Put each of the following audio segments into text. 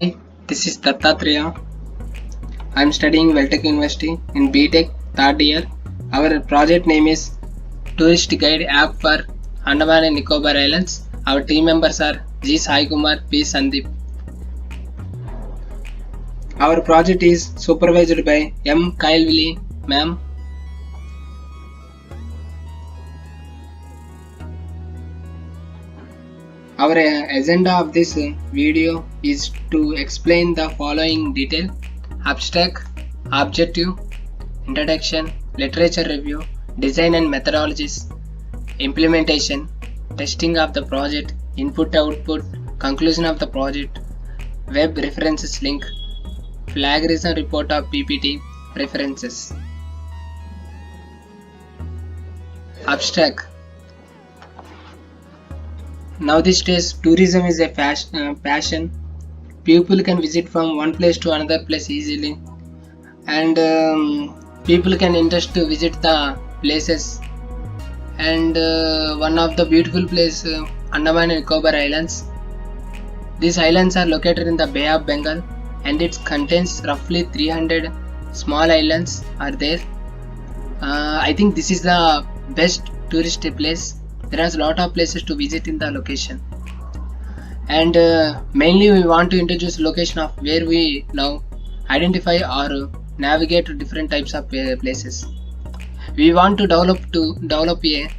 Hi, this is Dattatreya. I am studying Weltech University in BTech third year. Our project name is Tourist Guide App for Andaman and Nicobar Islands. Our team members are G. Sai Kumar, P. Sandeep. Our project is supervised by M. Kyle Willie, ma'am. Our agenda of this video is to explain the following detail: abstract, objective, introduction, literature review, design and methodologies, implementation, testing of the project, input output, conclusion of the project, web references link, plagiarism report of PPT, references. Abstract. Now these days tourism is a passion. People can visit from one place to another place easily, and people can interest to visit the places. And one of the beautiful place, Andaman and Nicobar Islands. These islands are located in the Bay of Bengal, and it contains roughly 300 small islands are there. I think this is the best tourist place. There are a lot of places to visit in the location, and mainly we want to introduce location of where we now identify or navigate to different types of places. We want to develop a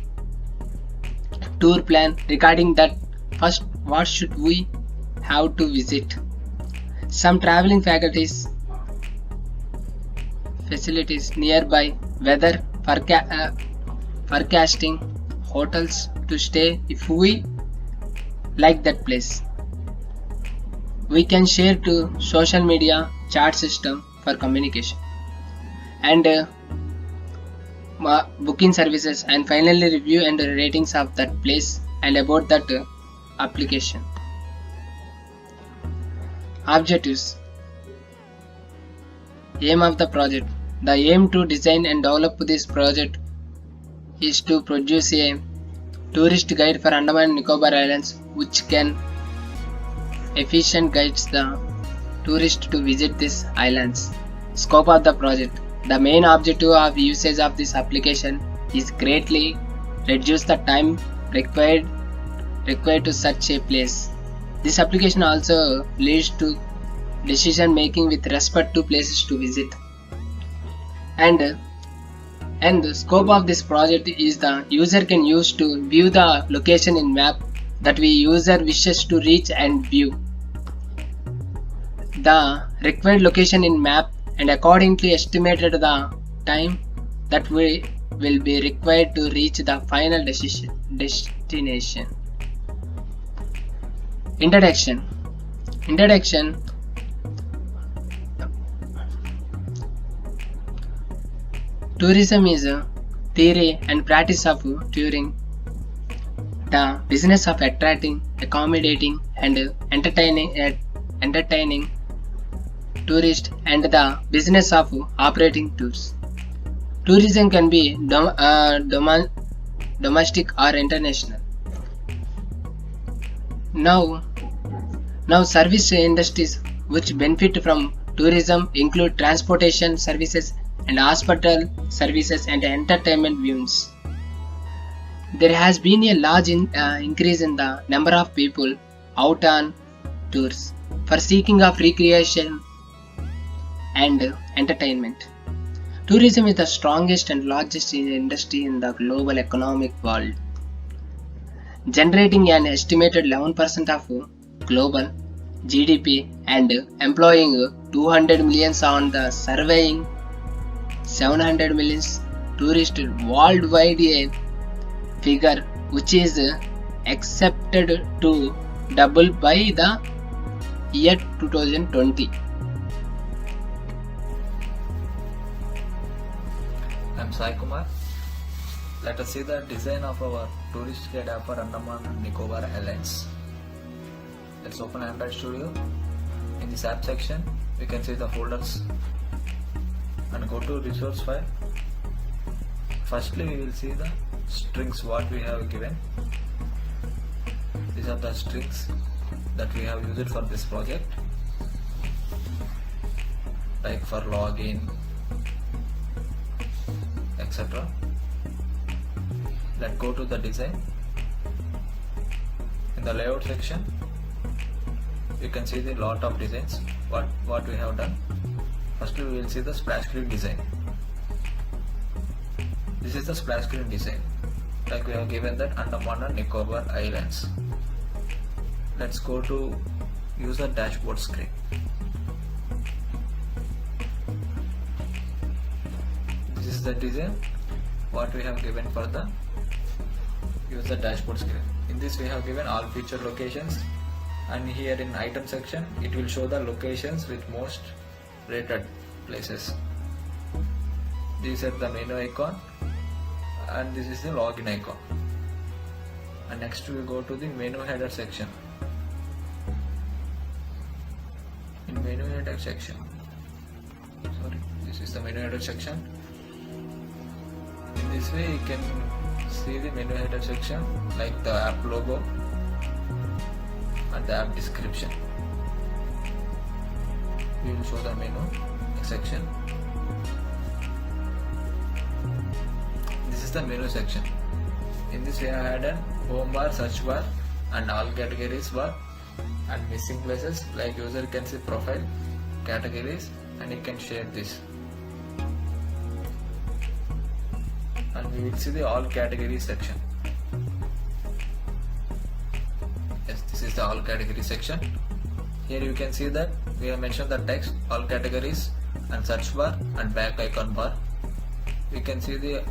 tour plan regarding that. First, what should we have to visit? Some traveling facilities nearby, weather forecasting, hotels to stay if we like that place. We can share to social media chat system for communication, and booking services, and finally review and ratings of that place and about that application. Objectives. Aim of the project. The aim to design and develop this project is to produce a tourist guide for Andaman and Nicobar Islands which can efficient guides the tourist to visit these islands. Scope of the project. The main objective of usage of this application is greatly reduce the time required to search a place. This application also leads to decision making with respect to places to visit. And the scope of this project is the user can use to view the location in map that we user wishes to reach and view the required location in map, and accordingly estimated the time that we will be required to reach the final destination. Introduction. Tourism is a theory and practice of touring, the business of attracting, accommodating, and entertaining tourists, and the business of operating tours. Tourism can be domestic or international. Now service industries which benefit from tourism include transportation services and hospital services and entertainment views. There has been a large increase in the number of people out on tours for seeking of recreation and entertainment. Tourism is the strongest and largest industry in the global economic world, generating an estimated 11% of global GDP and employing 200 millions on the surveying 700 million tourists worldwide, a figure which is expected to double by the year 2020. I'm Sai Kumar. Let us see the design of our tourist guide app for Andaman and Nicobar Islands. Let's open Android Studio. In this app section, we can see the folders and go to resource file. Firstly, we will see the strings what we have given. These are the strings that we have used for this project. like for login, etc. Let's go to the design. In the layout section, you can see the lot of designs what we have done. Firstly, we will see the splash screen design. This is the splash screen design, like we have given that Andaman and Nicobar Islands. Let's go to user dashboard screen. This is the design what we have given for the user dashboard screen. In this we have given all feature locations, and here in item section it will show the locations with most rated places. This is the menu icon, and this is the login icon. And next we go to the menu header section. In menu header section, this is the menu header section. In this way you can see the menu header section, like the app logo and the app description. We will show the menu section. This is the menu section. In this we have added home bar, search bar and all categories bar, and missing places like user can see profile, categories, and you can share this. And we will see the all categories section. Yes, this is the all category section. Here you can see that we have mentioned the text, all categories, and search bar and back icon bar. We can see the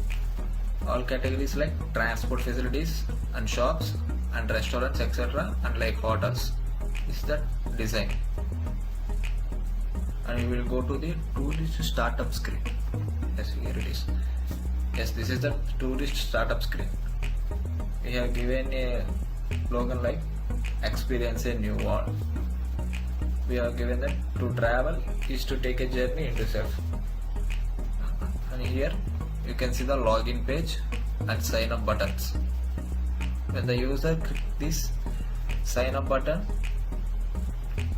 all categories like transport facilities and shops and restaurants, etc., and like hotels. This is the design. And we will go to the tourist startup screen. Yes, here it is. Yes, this is the tourist startup screen. We have given a slogan like experience a new world. We have given that to travel is to take a journey into self. And here you can see the login page and sign up buttons. When the user click this sign up button,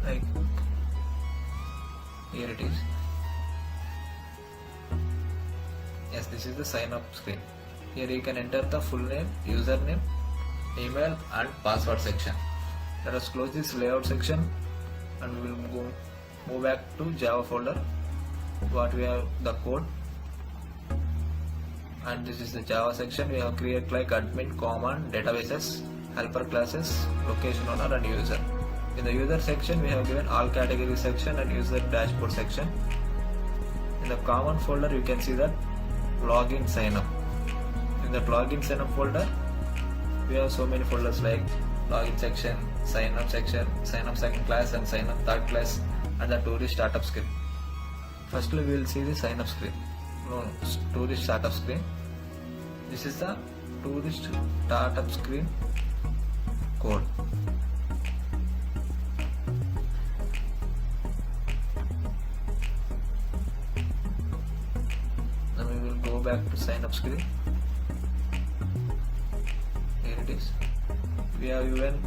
like here it is. Yes, this is the sign up screen. Here you can enter the full name, username, email and password section. Let us close this layout section and we will move back to Java folder. What we have the code, and this is the Java section. We have created like admin, common, databases, helper classes, location owner and user. In the user section we have given all category section and user dashboard section. In the common folder you can see that login sign up. In that login sign up folder we have so many folders like login section, sign up section, sign up second class and sign up third class, and the tourist startup screen. Firstly we will see the sign up screen. Tourist startup screen. This is the tourist startup screen code. Now we will go back to sign up screen. Here it is. We have even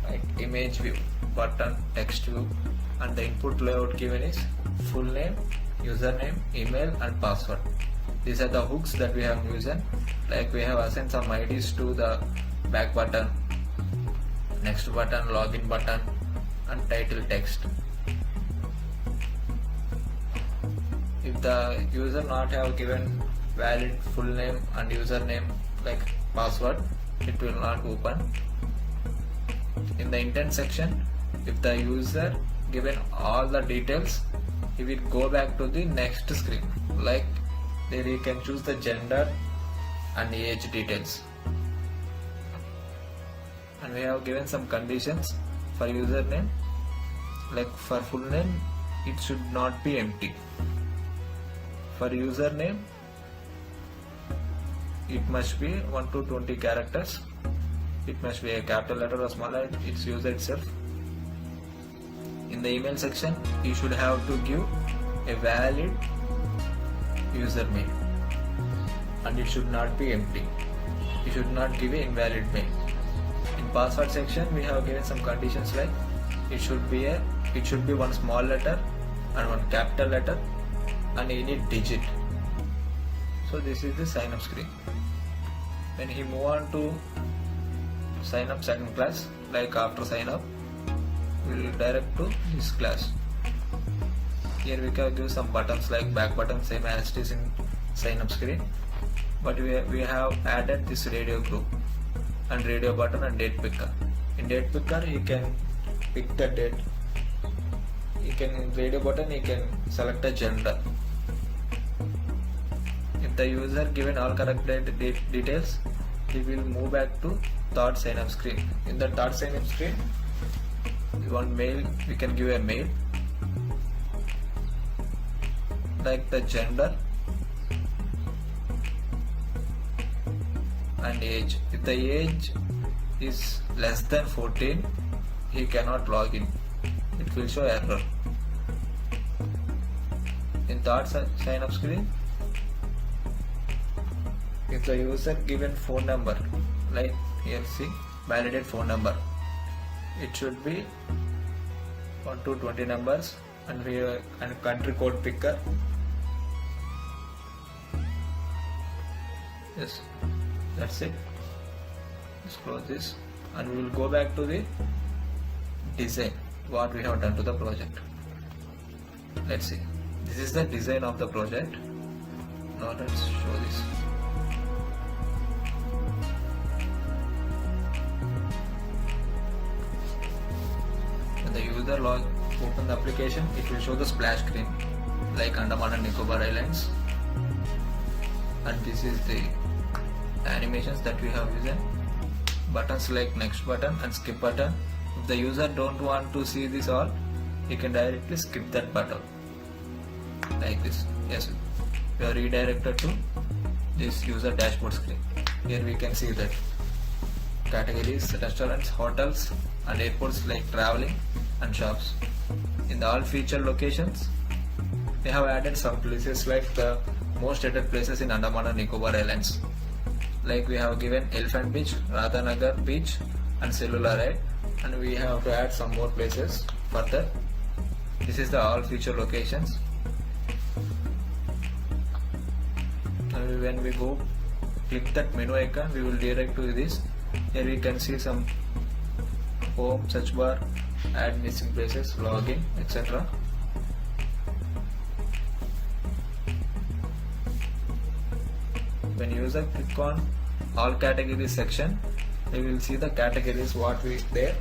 like image view, button, text view, and the input layout given is full name, username, email and password. These are the hooks that we have used. Like we have assigned some IDs to the back button, next button, login button and title text. If the user not have given valid full name and username like password, it will not open. In the intent section, if the user given all the details, he will go back to the next screen. Like there you can choose the gender and age details. And we have given some conditions for username. Like for full name, it should not be empty. For username, it must be 1 to 20 characters. It must be a capital letter or small letter, its user itself. In the email section, you should have to give a valid username and it should not be empty. You should not give an invalid mail. In password section, we have given some conditions like it should be one small letter and one capital letter and any digit. So this is the sign up screen. When he move on to sign up second class, like after sign up, we will direct to this class. Here we can give some buttons like back button, same as it is in sign up screen, but we have added this radio group and radio button and date picker. In date picker you can pick the date. You can, in radio button you can select a gender. If the user given all correct details, he will move back to third sign up screen. In the third sign up screen, you want mail, we can give a mail, like the gender and age. If the age is less than 14, he cannot log in. It will show error. In third sign up screen, if the user given phone number, like here see validated phone number, it should be 1 to 20 numbers, and country code picker. Yes, that's it. Let's close this and we will go back to the design what we have done to the project. Let's see. This is the design of the project. Now let's show this. When the user open the application, it will show the splash screen like Andaman and Nicobar Islands, and this is the animations that we have used. Buttons like next button and skip button. If the user don't want to see this all, he can directly skip that button like this. Yes, we are redirected to this user dashboard screen. Here we can see that categories, restaurants, hotels and airports like traveling and shops. In the all feature locations, we have added some places like the most rated places in Andaman and Nicobar Islands. Like we have given Elephant Beach, Radhanagar Beach and Cellular Ride, and we have to add some more places further. This is the all feature locations. And when we go click that menu icon, we will direct to this. Here we can see some home, search bar, add missing places, login, etc. When user click on all categories section, we will see the categories what we there,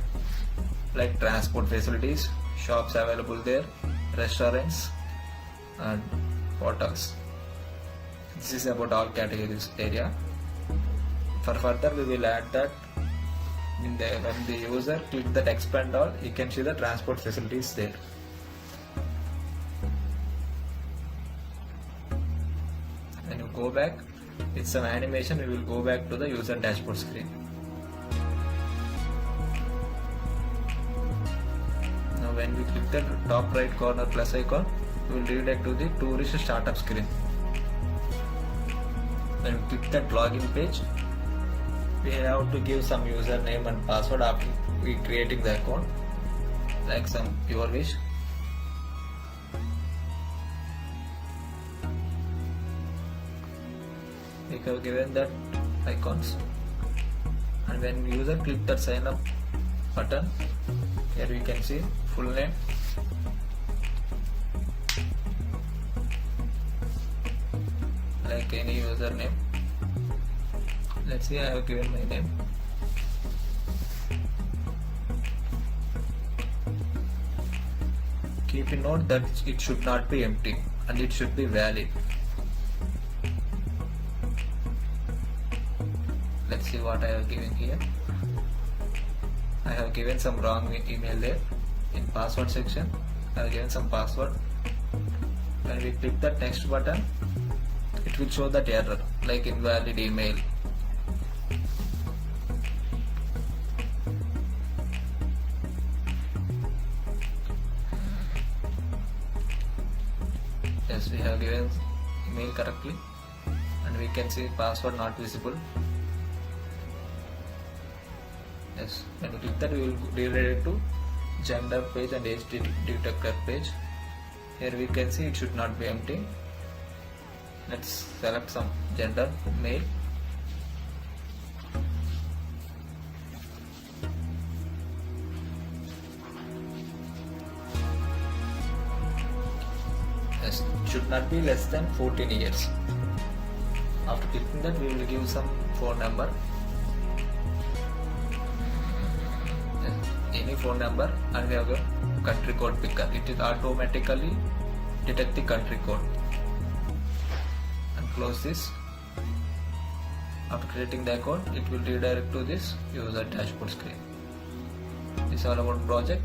like transport facilities, shops available there, restaurants and hotels. This is about all categories area. For further we will add that when the user click that expand all, you can see the transport facilities there. When you go back with some animation, we will go back to the user dashboard screen. Now when we click the top right corner plus icon, we will redirect to the tourist startup screen. When we click that login page, we have to give some username and password after we creating the account, like some your wish. We have given that icons, and when user click that sign up button, here we can see full name, like any username. Let's see, I have given my name. Keep in note that it should not be empty and it should be valid. Let's see what I have given here. I have given some wrong email there. In password section, I have given some password. When we click that next button, it will show that error like invalid email. Yes, we have given email correctly, and we can see password not visible. Yes, when we click that, we will redirect to gender page and age detector page. Here we can see it should not be empty. Let's select some gender, male. Yes, should not be less than 14 years. After clicking that, we will give some phone number. Yes, any phone number, and we have a country code picker. It is automatically detect the country code. And close this. After creating the account, it will redirect to this user dashboard screen. This is all about project.